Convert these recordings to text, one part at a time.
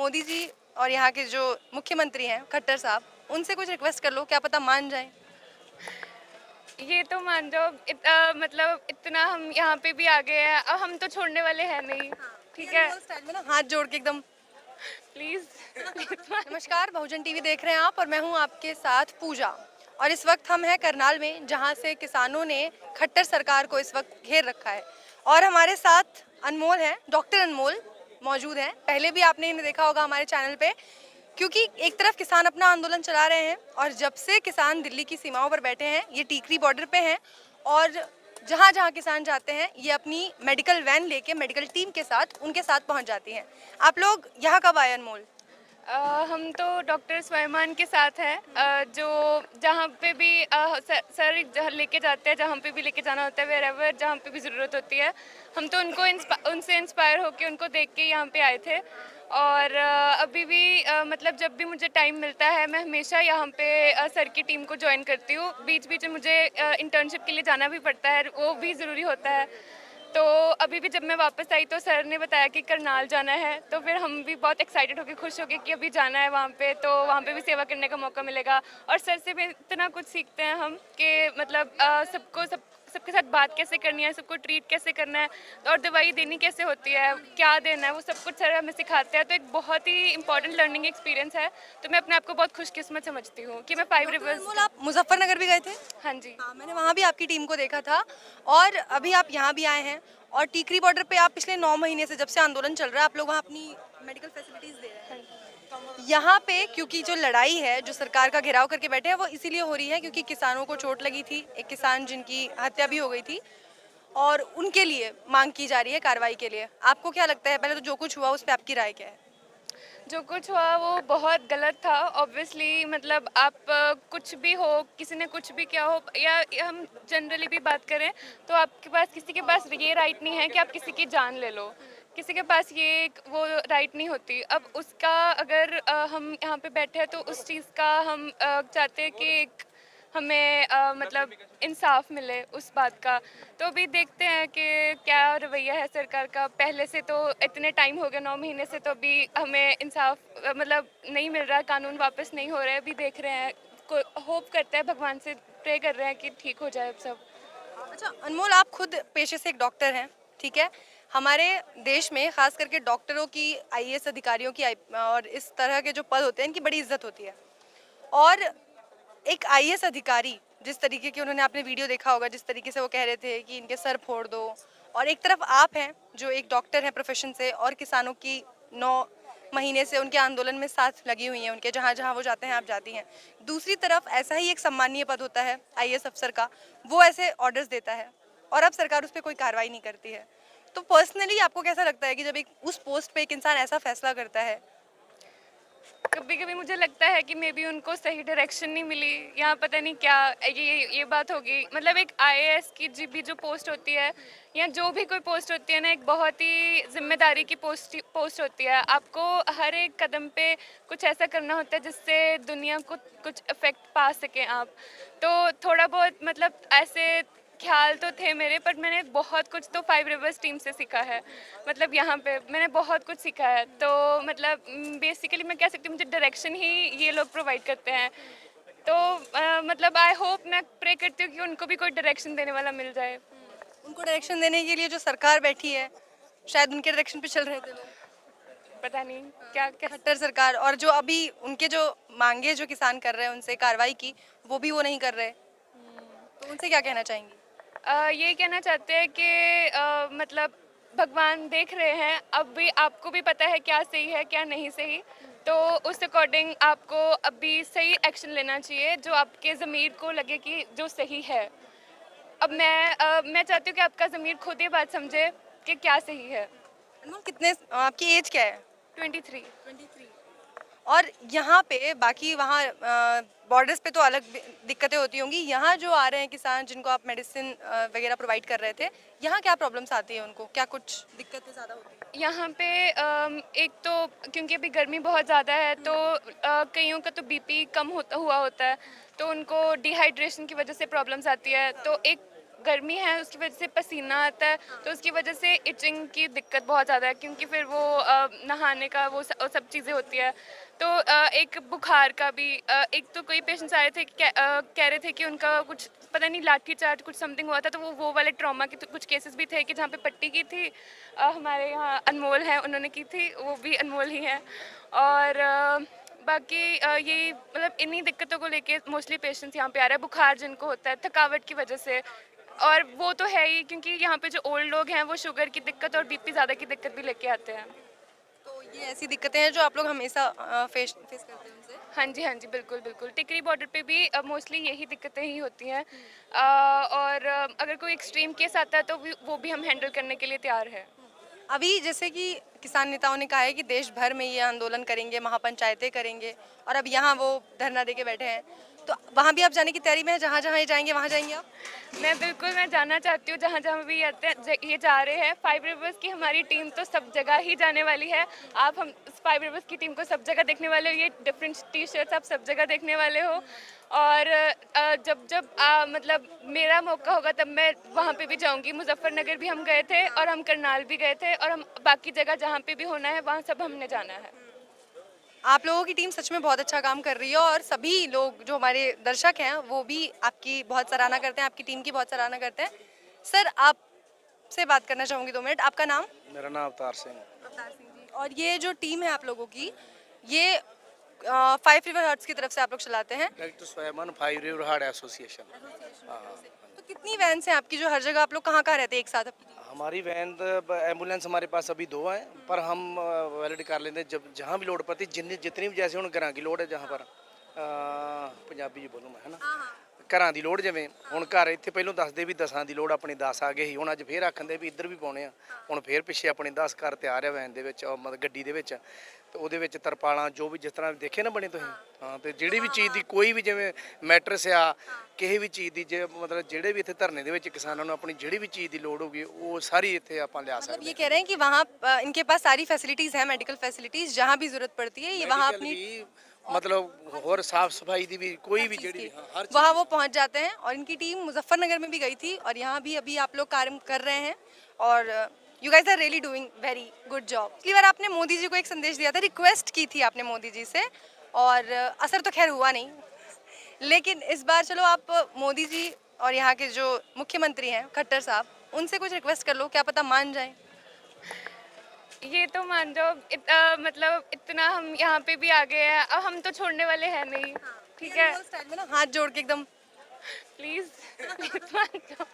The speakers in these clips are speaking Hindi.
मोदी जी और यहाँ के जो मुख्यमंत्री हैं खट्टर साहब, उनसे कुछ रिक्वेस्ट कर लो, क्या पता मान जाएं। ये तो मान जाओ मतलब इतना हम यहाँ पे भी आ गए हैं, अब हम तो छोड़ने वाले हैं नहीं। ये ठीक है, अनमोल स्टाइल में ना हाथ जोड़ के एकदम। Please please. नमस्कार, बहुजन टीवी देख रहे हैं आप और मैं हूं आपके साथ पूजा। और इस वक्त हम हैं करनाल में, जहां से किसानों ने खट्टर सरकार को इस वक्त घेर रखा है। और हमारे साथ अनमोल हैं, डॉक्टर अनमोल मौजूद हैं। पहले भी आपने इन्हें देखा होगा हमारे चैनल पे, क्योंकि एक तरफ किसान अपना आंदोलन चला रहे हैं और जब से किसान दिल्ली की सीमाओं पर बैठे हैं, ये टीकरी बॉर्डर पे हैं और जहाँ जहाँ किसान जाते हैं ये अपनी मेडिकल वैन लेके मेडिकल टीम के साथ उनके साथ पहुँच जाती हैं। आप लोग यहाँ कब आए अनमोल? हम तो डॉक्टर स्वयमान के साथ हैं, जो जहाँ पे भी सर लेके जाते हैं, जहाँ पे भी लेके जाना होता है, वेरेवर जहाँ पे भी ज़रूरत होती है, हम तो उनसे इंस्पायर होके उनको देख के यहाँ पे आए थे। और अभी भी मतलब जब भी मुझे टाइम मिलता है मैं हमेशा यहाँ पे सर की टीम को ज्वाइन करती हूँ। बीच बीच में मुझे इंटर्नशिप के लिए जाना भी पड़ता है, वो भी ज़रूरी होता है। तो अभी भी जब मैं वापस आई तो सर ने बताया कि करनाल जाना है, तो फिर हम भी बहुत एक्साइटेड होके खुश हो गए कि अभी जाना है वहाँ पे, तो वहाँ पे भी सेवा करने का मौका मिलेगा। और सर से भी इतना कुछ सीखते हैं हम कि मतलब सबके साथ बात कैसे करनी है, सबको ट्रीट कैसे करना है, और दवाई देनी कैसे होती है, क्या देना है, वो सब कुछ सर हमें सिखाते हैं। तो एक बहुत ही इंपॉर्टेंट लर्निंग एक्सपीरियंस है। तो मैं अपने आप को बहुत खुशकिस्मत समझती हूँ कि मैं 5 डॉक्टर रिवर्स। अनमोल, आप मुजफ्फरनगर भी गए थे? हाँ जी। हाँ, मैंने वहाँ भी आपकी टीम को देखा था। और अभी आप यहाँ भी आए हैं और टीकरी बॉर्डर पे आप पिछले 9 महीने से, जब से आंदोलन चल रहा है, आप लोग वहाँ अपनी मेडिकल फैसिलिटीज दे रहे हैं। हाँ जी। यहाँ पे क्योंकि जो लड़ाई है, जो सरकार का घेराव करके बैठे हैं, वो इसीलिए हो रही है क्योंकि किसानों को चोट लगी थी, एक किसान जिनकी हत्या भी हो गई थी, और उनके लिए मांग की जा रही है कार्रवाई के लिए। आपको क्या लगता है, पहले तो जो कुछ हुआ उस पर आपकी राय क्या है? जो कुछ हुआ वो बहुत गलत था ऑब्वियसली। मतलब आप कुछ भी हो, किसी ने कुछ भी किया हो, या हम जनरली भी बात करें तो आपके पास, किसी के पास ये राइट नहीं है कि आप किसी की जान ले लो। किसी के पास ये वो राइट नहीं होती। अब उसका अगर हम यहाँ पे बैठे हैं तो उस चीज़ का हम चाहते हैं कि हमें मतलब इंसाफ मिले उस बात का। तो अभी देखते हैं कि क्या रवैया है सरकार का। पहले से तो इतने टाइम हो गया, 9 महीने से, तो अभी हमें इंसाफ मतलब नहीं मिल रहा, कानून वापस नहीं हो रहा है। अभी देख रहे हैं, होप करते हैं, भगवान से प्रे कर रहे हैं कि ठीक हो जाए अब सब। अच्छा अनमोल, आप खुद पेशे से एक डॉक्टर हैं, ठीक है? हमारे देश में खास करके डॉक्टरों की, आईएएस अधिकारियों की, और इस तरह के जो पद होते हैं इनकी बड़ी इज्जत होती है। और एक आईएएस अधिकारी जिस तरीके की, उन्होंने आपने वीडियो देखा होगा, जिस तरीके से वो कह रहे थे कि इनके सर फोड़ दो, और एक तरफ आप हैं जो एक डॉक्टर हैं प्रोफेशन से और किसानों की 9 महीने से उनके आंदोलन में साथ लगी हुई हैं, उनके जहाँ जहाँ वो जाते हैं आप जाती हैं। दूसरी तरफ ऐसा ही एक सम्मानीय पद होता है आईएएस अफसर का, वो ऐसे ऑर्डर्स देता है और अब सरकार उस पर कोई कार्रवाई नहीं करती है। तो पर्सनली आपको कैसा लगता है कि जब एक उस पोस्ट पे एक इंसान ऐसा फैसला करता है? कभी कभी मुझे लगता है कि मे बी उनको सही डायरेक्शन नहीं मिली, या पता नहीं क्या ये बात होगी। मतलब एक आईएएस की भी जो पोस्ट होती है, या जो भी कोई पोस्ट होती है ना, एक बहुत ही जिम्मेदारी की पोस्ट होती है। आपको हर एक कदम पे कुछ ऐसा करना होता है जिससे दुनिया को कुछ इफेक्ट पा सकें आप। तो थोड़ा बहुत मतलब ऐसे ख्याल तो थे मेरे, पर मैंने बहुत कुछ तो 5 रिवर्स टीम से सीखा है। मतलब यहाँ पे मैंने बहुत कुछ सीखा है। तो मतलब बेसिकली मैं कह सकती हूँ मुझे डायरेक्शन ही ये लोग प्रोवाइड करते हैं। तो मतलब आई होप, मैं प्रे करती हूँ कि उनको भी कोई डायरेक्शन देने वाला मिल जाए। उनको डायरेक्शन देने के लिए जो सरकार बैठी है, शायद उनके डायरेक्शन पे चल रहे थे लोग। पता नहीं क्या क्या। खट्टर सरकार, और जो अभी उनके जो मांगे जो किसान कर रहे हैं उनसे कार्रवाई की, वो भी वो नहीं कर रहे, तो उनसे क्या कहना चाहेंगी? ये कहना चाहते हैं कि मतलब भगवान देख रहे हैं। अब भी आपको भी पता है क्या सही है क्या नहीं सही। तो उस अकॉर्डिंग आपको अभी सही एक्शन लेना चाहिए जो आपके ज़मीर को लगे कि जो सही है। अब मैं चाहती हूँ कि आपका ज़मीर खुद ये बात समझे कि क्या सही है। अनमोल, कितने आपकी एज क्या है? 23। 23। और यहाँ पे बाकी वहाँ बॉर्डर्स पे तो अलग दिक्कतें होती होंगी, यहाँ जो आ रहे हैं किसान जिनको आप मेडिसिन वगैरह प्रोवाइड कर रहे थे, यहाँ क्या प्रॉब्लम्स आती है उनको, क्या कुछ दिक्कतें ज़्यादा होती हैं? यहाँ पे एक तो क्योंकि अभी गर्मी बहुत ज़्यादा है, तो कईयों का तो बीपी कम हुआ होता है, तो उनको डिहाइड्रेशन की वजह से प्रॉब्लम्स आती है। तो एक गर्मी है उसकी वजह से पसीना आता है, तो उसकी वजह से इचिंग की दिक्कत बहुत ज़्यादा है, क्योंकि फिर वो नहाने का वो सब चीज़ें होती है। तो एक बुखार का भी एक तो कोई पेशेंट्स आए थे कह रहे थे कि उनका कुछ पता नहीं लाठी चार्ज कुछ समथिंग हुआ था, तो वो वाले ट्रॉमा के तो कुछ केसेस भी थे कि जहाँ पे पट्टी की थी। हमारे यहाँ अनमोल हैं, उन्होंने की थी, वो भी अनमोल ही हैं। और बाकी ये मतलब इन्हीं दिक्कतों को लेके मोस्टली पेशेंट्स यहाँ पे आ रहे हैं, बुखार जिनको होता है थकावट की वजह से। और वो तो है ही, क्योंकि यहाँ पे जो ओल्ड लोग हैं वो शुगर की दिक्कत और बीपी ज़्यादा की दिक्कत भी लेके आते हैं। तो ये ऐसी दिक्कतें हैं जो आप लोग हमेशा फेस फेस करते हैं उनसे। हाँ जी, बिल्कुल बिल्कुल। टिकरी बॉर्डर पे भी मोस्टली यही दिक्कतें ही होती हैं। और अगर कोई एक्सट्रीम केस आता है तो वो भी हम हैंडल करने के लिए तैयार है। अभी जैसे कि किसान नेताओं ने कहा है कि देश भर में ये आंदोलन करेंगे, महापंचायतें करेंगे, और अब यहाँ वो धरना देके बैठे हैं, तो वहाँ भी आप जाने की तैयारी में है? जहाँ जहाँ ये जाएंगे वहाँ जाएंगे आप? मैं जाना चाहती हूँ जहाँ जहाँ भी ये जा रहे हैं। 5 रिवर्स की हमारी टीम तो सब जगह ही जाने वाली है। आप हम 5 रिवर्स की टीम को सब जगह देखने वाले हो, ये डिफरेंट टी शर्ट्स आप सब जगह देखने वाले हो। और जब जब मतलब मेरा मौका होगा तब मैं वहाँ पे भी जाऊँगी। मुजफ्फरनगर भी हम गए थे और हम करनाल भी गए थे, और हम बाकी जगह जहाँ पे भी होना है वहाँ सब हमने जाना है। आप लोगों की टीम सच में बहुत अच्छा काम कर रही है, और सभी लोग जो हमारे दर्शक हैं वो भी आपकी बहुत सराहना करते हैं, आपकी टीम की बहुत सराहना करते हैं। सर, आपसे बात करना चाहूँगी 2 मिनट। आपका नाम? मेरा नाम अवतार सिंह। अवतार सिंह जी। और ये जो टीम है आप लोगों की, ये 5 रिवर हर्ट्स की तरफ से आप लोग चलाते हैं? डॉक्टर स्वयं 5 रिवर हार्ट एसोसिएशन। हाँ, तो कितनी वैन्स हैं आपकी, जो हर जगह आप लोग कहाँ रहते हैं एक साथ? हमारी वैन एम्बुलेंस हमारे पास अभी 2 हैं, पर हम वैलिड कर लेते हैं जब जहाँ भी लोड पड़ती, जितनी भी जैसे हूँ घर की लोड है जहाँ पर पंजाबी जी बोलूँ मैं है ना, ਘਰਾਂ ਦੀ ਲੋੜ ਜਿਵੇਂ ਹੁਣ ਘਰ ਇੱਥੇ ਪਹਿਲਾਂ ਦੱਸਦੇ ਵੀ 10 ਦੀ ਲੋੜ ਆਪਣੀ 10 ਆ ਗਏ ਸੀ, ਹੁਣ ਅੱਜ ਫੇਰ ਆਖੰਦੇ ਵੀ ਇੱਧਰ ਵੀ ਪਾਉਣੇ ਆ। ਹੁਣ ਫੇਰ ਪਿੱਛੇ ਆਪਣੇ 10 ਘਰ ਤਿਆਰ ਆ ਵੈਨ ਦੇ ਵਿੱਚ, ਮਤਲਬ ਗੱਡੀ ਦੇ ਵਿੱਚ, ਤੇ ਉਹਦੇ ਵਿੱਚ ਤਰਪਾਲਾਂ ਜੋ ਵੀ ਜਿਸ ਤਰ੍ਹਾਂ ਦੇਖੇ ਨਾ ਬਣੇ ਤੁਸੀਂ। ਹਾਂ, ਤੇ ਜਿਹੜੀ ਵੀ ਚੀਜ਼ ਦੀ ਕੋਈ ਵੀ ਜਿਵੇਂ ਮੈਟਰਸ ਆ, ਕਿਸੇ ਵੀ ਚੀਜ਼ ਦੀ ਜੇ ਮਤਲਬ ਜਿਹੜੇ ਵੀ ਇੱਥੇ ਧਰਨੇ ਦੇ ਵਿੱਚ ਕਿਸਾਨਾਂ ਨੂੰ ਆਪਣੀ ਜਿਹੜੀ ਵੀ ਚੀਜ਼ ਦੀ ਲੋੜ ਹੋਗੀ ਉਹ ਸਾਰੀ ਇੱਥੇ ਆਪਾਂ ਲਿਆ मतलब ਸਕਦੇ ये कह रहे हैं कि वहाँ इनके पास सारी फैसिलिटीज है, मेडिकल फैसिलिटीज, जहाँ भी जरूरत पड़ती है ये वहाँ Medical अपनी भी, मतलब और साफ सफाई दी भी कोई भी ਜਿਹੜੀ हर वहाँ वो पहुँच जाते हैं। और इनकी टीम मुजफ्फरनगर में भी गई थी, और यहाँ भी अभी आप लोग कार्य कर रहे हैं, और you guys are really doing very good job. पिछली बार आपने मोदी जी को एक संदेश दिया था, रिक्वेस्ट की थी आपने मोदी जी से, और असर तो खैर हुआ नहीं, लेकिन इस बार चलो आप मोदी जी और यहाँ के जो मुख्यमंत्री हैं खट्टर साहब, उनसे कुछ रिक्वेस्ट कर लो, क्या पता मान जाए। ये तो मान जाओ मतलब इतना हम यहाँ पे भी आ गए हैं, अब हम तो छोड़ने वाले हैं नहीं। ठीक है, स्टाइल में ना हाथ जोड़ के एकदम, प्लीज प्लीज मान जाओ,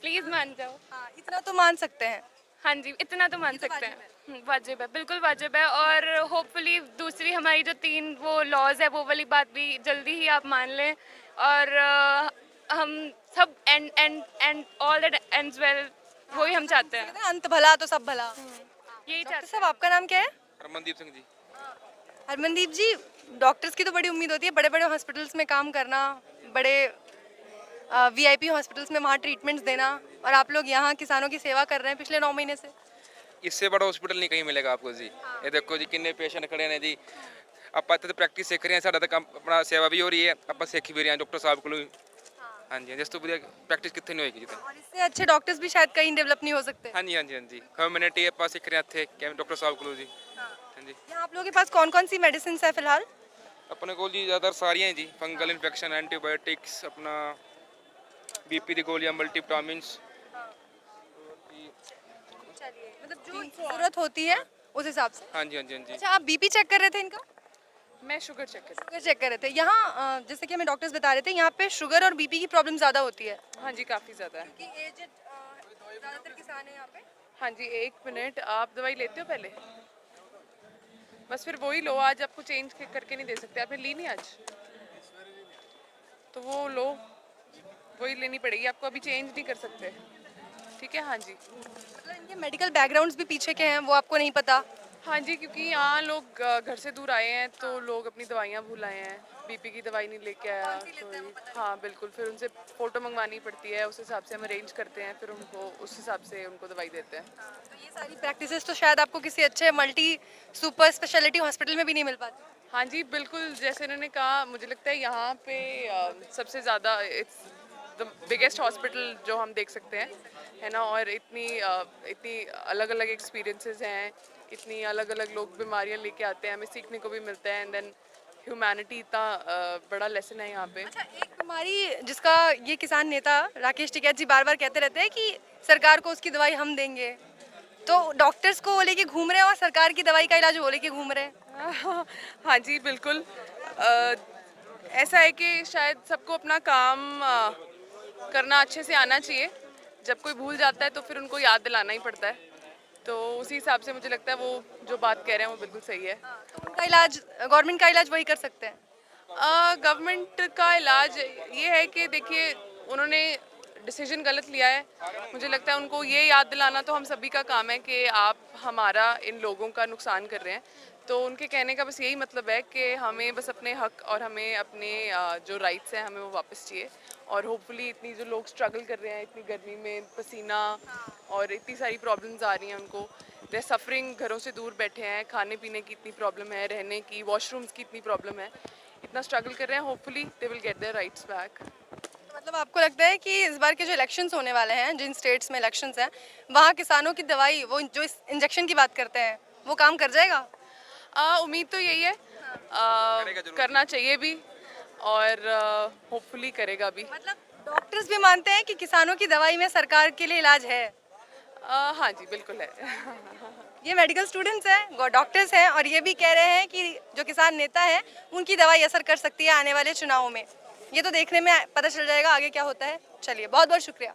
प्लीज मान जाओ। इतना तो मान सकते हैं। हाँ जी, इतना तो मान सकते हैं। वाजिब है, बिल्कुल वाजिब है। और होपफुली दूसरी हमारी जो 3 वो लॉज है वो वाली बात भी जल्दी ही आप मान लें, और हम सब and all that ends well, वही हम चाहते हैं। कहते हैं, अंत भला तो सब भला। यही डॉक्टर चाहते साहब, आपका नाम क्या है? हरमनदीप सिंह जी। हरमनदीप जी, डॉक्टर्स की तो बड़ी उम्मीद होती है बड़े बड़े हॉस्पिटल्स में काम करना, बड़े वीआईपी हॉस्पिटल्स में वहाँ ट्रीटमेंट्स देना, और आप लोग यहाँ किसानों की सेवा कर रहे हैं पिछले 9 महीने से। इससे बड़ा हॉस्पिटल नहीं कहीं मिलेगा आपको जी। ये देखो जी कितने पेशेंट खड़े हैं जी। ਆਪਾਂ ਇੱਥੇ ਪ੍ਰੈਕਟਿਸ ਸਿੱਖ ਰਹੇ ਹਾਂ, ਸਾਡਾ ਤਾਂ ਕੰਮ ਆਪਣਾ ਸੇਵਾ ਵੀ ਹੋ ਰਹੀ ਹੈ, ਆਪਾਂ ਸਿੱਖ ਵੀ ਰਹੇ ਹਾਂ ਡਾਕਟਰ ਸਾਹਿਬ ਕੋਲੋਂ। ਹਾਂਜੀ, ਜਿਸ ਤੋਂ ਵਧੀਆ ਪ੍ਰੈਕਟਿਸ ਕਿੱਥੇ ਨਹੀਂ ਹੋਏਗੀ ਜੀ ਤਾਂ। और इससे अच्छे डॉक्टर्स भी शायद कहीं डेवलप नहीं हो सकते। ਹਾਂਜੀ ਹਾਂਜੀ ਹਾਂਜੀ, ਕਮਿਊਨਿਟੀ ਆਪਾਂ ਸਿੱਖ ਰਹੇ ਹਾਂ ਇੱਥੇ ਕਿਵੇਂ ਡਾਕਟਰ ਸਾਹਿਬ ਕੋਲੋਂ ਜੀ। ਹਾਂਜੀ, यहाँ आप लोगों के पास कौन कौन सी मेडिसिन है फिलहाल? ਆਪਣੇ ਕੋਲ ਜੀ ਜ਼ਿਆਦਾਤਰ ਸਾਰੀਆਂ ਜੀ, ਫੰगल ਇਨਫੈਕਸ਼ਨ, ਐਂਟੀਬਾਇਓਟਿक्स, ਆਪਣਾ ਬੀਪੀ ਦੀ ਗੋਲੀਆਂ, ਮਲਟੀविटामिन्स। चलिए, मतलब जो जरूरत होती है उस हिसाब से। ਹਾਂਜੀ ਹਾਂਜੀ ਹਾਂਜੀ। अच्छा, आप बीपी चेक कर रहे थे इनका? मैं शुगर चेक कर। शुगर चेक कर रहे थे। यहाँ जैसे कि हमें डॉक्टर्स बता रहे थे, यहाँ पे शुगर और बीपी की प्रॉब्लम ज़्यादा होती है, हाँ जी, काफ़ी ज़्यादा है। क्योंकि एजेड ज़्यादातर किसान हैं यहाँ पे। हाँ जी, 1 मिनट। आप दवाई लेते हो पहले? बस फिर वही लो, आज आपको चेंज करके नहीं दे सकते। आपने ली नहीं आज, तो वो लो, वही लेनी पड़ेगी आपको, अभी चेंज नहीं कर सकते। ठीक है, हाँ जी। मतलब इनके मेडिकल बैकग्राउंड्स भी पीछे के हैं, वो आपको नहीं पता? हाँ जी, क्योंकि यहाँ लोग घर से दूर आए हैं तो लोग अपनी दवाइयाँ भूल आए हैं। बीपी की दवाई नहीं लेके आया कोई। हाँ बिल्कुल, फिर उनसे फ़ोटो मंगवानी पड़ती है, उस हिसाब से हम अरेंज करते हैं, फिर उनको उस हिसाब से उनको दवाई देते हैं। तो ये सारी प्रैक्टिसेस तो शायद आपको किसी अच्छे मल्टी सुपर स्पेशलिटी हॉस्पिटल में भी नहीं मिल पाती। हाँ जी बिल्कुल, जैसे इन्होंने कहा, मुझे लगता है यहाँ पे सबसे ज़्यादा इट्स द बिगेस्ट हॉस्पिटल जो हम देख सकते हैं, है ना। और इतनी अलग अलग एक्सपीरियंसेस हैं, इतनी अलग अलग लोग बीमारियां लेके आते हैं, हमें सीखने को भी मिलता है। एंड देन ह्यूमैनिटी इतना बड़ा लेसन है यहाँ पे। अच्छा, एक बीमारी जिसका ये किसान नेता राकेश टिकैत जी बार बार कहते रहते हैं कि सरकार को उसकी दवाई हम देंगे, तो डॉक्टर्स को वो लेके घूम रहे हैं और सरकार की दवाई का इलाज वो लेके घूम रहे हैं। हाँ जी, बिल्कुल। ऐसा है कि शायद सबको अपना काम करना अच्छे से आना चाहिए। जब कोई भूल जाता है तो फिर उनको याद दिलाना ही पड़ता है। तो उसी हिसाब से मुझे लगता है वो जो बात कह रहे हैं वो बिल्कुल सही है। तो उनका इलाज, गवर्नमेंट का इलाज वही कर सकते हैं। गवर्नमेंट का इलाज ये है कि देखिए, उन्होंने डिसीजन गलत लिया है। मुझे लगता है उनको ये याद दिलाना तो हम सभी का काम है कि आप हमारा इन लोगों का नुकसान कर रहे हैं। तो उनके कहने का बस यही मतलब है कि हमें बस अपने हक और हमें अपने जो राइट्स हैं हमें वो वापस चाहिए। और होपफुली इतनी जो लोग स्ट्रगल कर रहे हैं इतनी गर्मी में, पसीना और इतनी सारी प्रॉब्लम्स आ रही हैं उनको, दे सफरिंग, घरों से दूर बैठे हैं, खाने पीने की इतनी प्रॉब्लम है, रहने की, वॉशरूम्स की इतनी प्रॉब्लम है, इतना स्ट्रगल कर रहे हैं। Hopefully they will get their rights back. तो मतलब आपको लगता है कि इस बार के जो इलेक्शंस होने वाले हैं, जिन स्टेट्स में इलेक्शंस हैं, वहाँ किसानों की दवाई, वो जो इस इंजेक्शन की बात करते हैं, वो काम कर जाएगा? उम्मीद तो यही है, करना चाहिए भी और होपफुली करेगा भी। मतलब डॉक्टर्स भी मानते हैं कि किसानों की दवाई में सरकार के लिए इलाज है। हाँ जी, बिल्कुल है। ये मेडिकल स्टूडेंट्स हैं, डॉक्टर्स हैं, और ये भी कह रहे हैं कि जो किसान नेता है उनकी दवाई असर कर सकती है आने वाले चुनावों में। ये तो देखने में पता चल जाएगा आगे क्या होता है। चलिए, बहुत बहुत शुक्रिया।